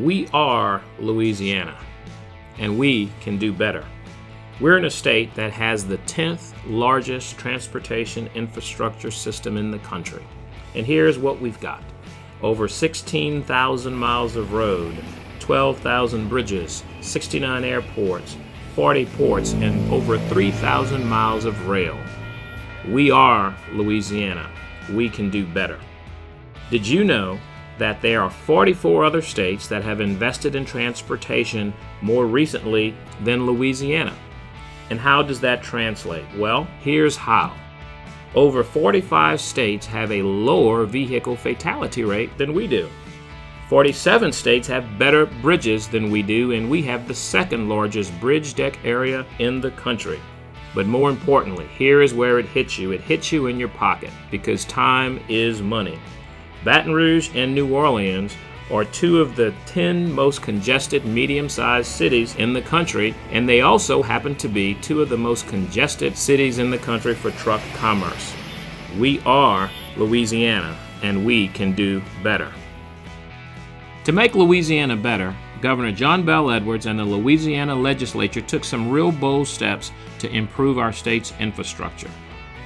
We are Louisiana, and we can do better. We're in a state that has the 10th largest transportation infrastructure system in the country. And here's what we've got. Over 16,000 miles of road, 12,000 bridges, 69 airports, 40 ports, and over 3,000 miles of rail. We are Louisiana. We can do better. Did you know that there are 44 other states that have invested in transportation more recently than Louisiana? And how does that translate? Well, here's how. Over 45 states have a lower vehicle fatality rate than we do. 47 states have better bridges than we do, and we have the second largest bridge deck area in the country. But more importantly, here is where it hits you. It hits you in your pocket because time is money. Baton Rouge and New Orleans are two of the 10 most congested medium-sized cities in the country, and they also happen to be two of the most congested cities in the country for truck commerce. We are Louisiana, and we can do better. To make Louisiana better, Governor John Bel Edwards and the Louisiana legislature took some real bold steps to improve our state's infrastructure.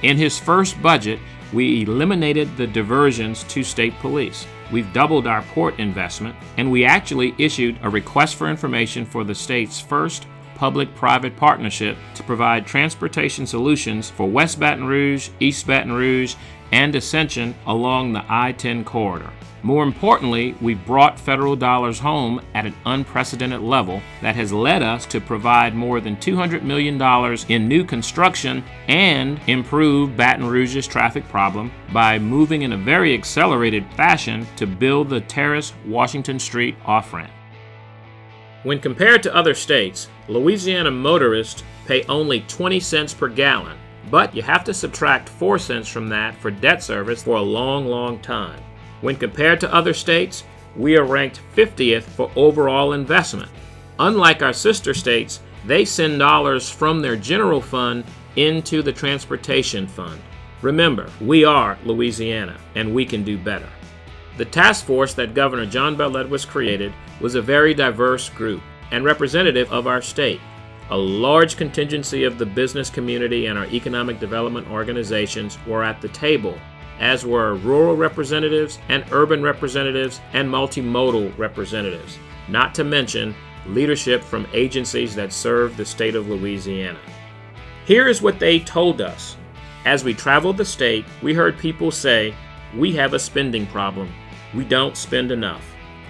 In his first budget, we eliminated the diversions to state police. We've doubled our port investment, and we actually issued a request for information for the state's first public-private partnership to provide transportation solutions for West Baton Rouge, East Baton Rouge, and Ascension along the I-10 corridor. More importantly, we've brought federal dollars home at an unprecedented level that has led us to provide more than $200 million in new construction and improve Baton Rouge's traffic problem by moving in a very accelerated fashion to build the Terrace-Washington Street off-ramp. When compared to other states, Louisiana motorists pay only 20 cents per gallon, but you have to subtract 4 cents from that for debt service for a long time. When compared to other states, we are ranked 50th for overall investment. Unlike our sister states, they send dollars from their general fund into the transportation fund. Remember, we are Louisiana, and we can do better. The task force that Governor John Bel Edwards created was a very diverse group and representative of our state. A large contingency of the business community and our economic development organizations were at the table, as were rural representatives and urban representatives and multimodal representatives, not to mention leadership from agencies that serve the state of Louisiana. Here is what they told us. As we traveled the state, we heard people say, "We have a spending problem. We don't spend enough.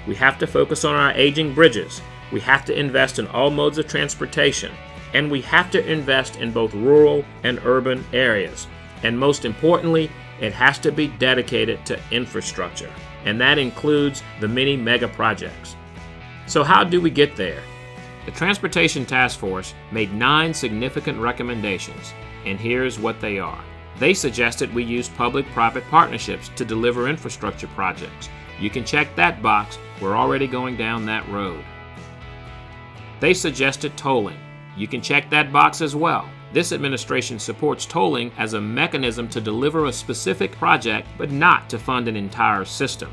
We have to focus on our aging bridges. We have to invest in all modes of transportation. And we have to invest in both rural and urban areas. And most importantly, it has to be dedicated to infrastructure, and that includes the many mega projects." So how do we get there? The Transportation Task Force made 9 significant recommendations, and here's what they are. They suggested we use public-private partnerships to deliver infrastructure projects. You can check that box. We're already going down that road. They suggested tolling. You can check that box as well. This administration supports tolling as a mechanism to deliver a specific project, but not to fund an entire system.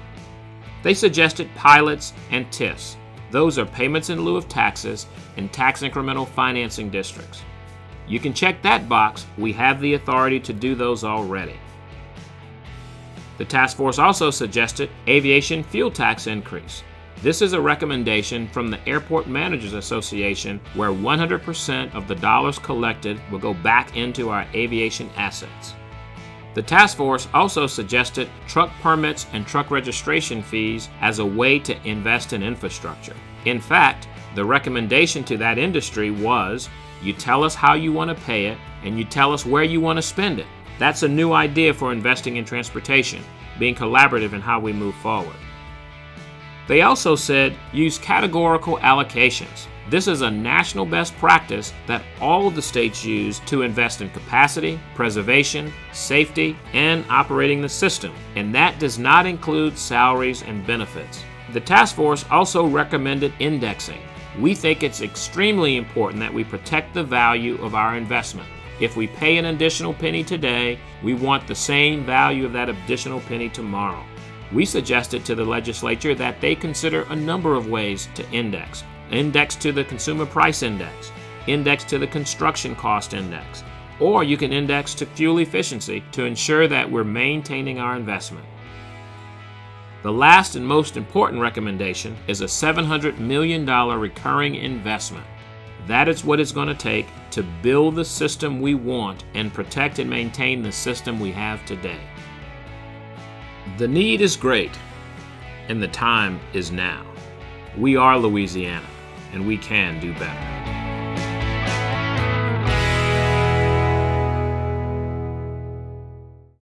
They suggested pilots and TIFs. Those are payments in lieu of taxes and tax incremental financing districts. You can check that box. We have the authority to do those already. The task force also suggested aviation fuel tax increase. This is a recommendation from the Airport Managers Association where 100% of the dollars collected will go back into our aviation assets. The task force also suggested truck permits and truck registration fees as a way to invest in infrastructure. In fact, the recommendation to that industry was, you tell us how you want to pay it and you tell us where you want to spend it. That's a new idea for investing in transportation, being collaborative in how we move forward. They also said use categorical allocations. This is a national best practice that all of the states use to invest in capacity, preservation, safety, and operating the system, and that does not include salaries and benefits. The task force also recommended indexing. We think it's extremely important that we protect the value of our investment. If we pay an additional penny today, we want the same value of that additional penny tomorrow. We suggested to the legislature that they consider a number of ways to index. Index to the Consumer Price Index, index to the Construction Cost Index, or you can index to fuel efficiency to ensure that we're maintaining our investment. The last and most important recommendation is a $700 million recurring investment. That is what it's going to take to build the system we want and protect and maintain the system we have today. The need is great, and the time is now. We are Louisiana, and we can do better.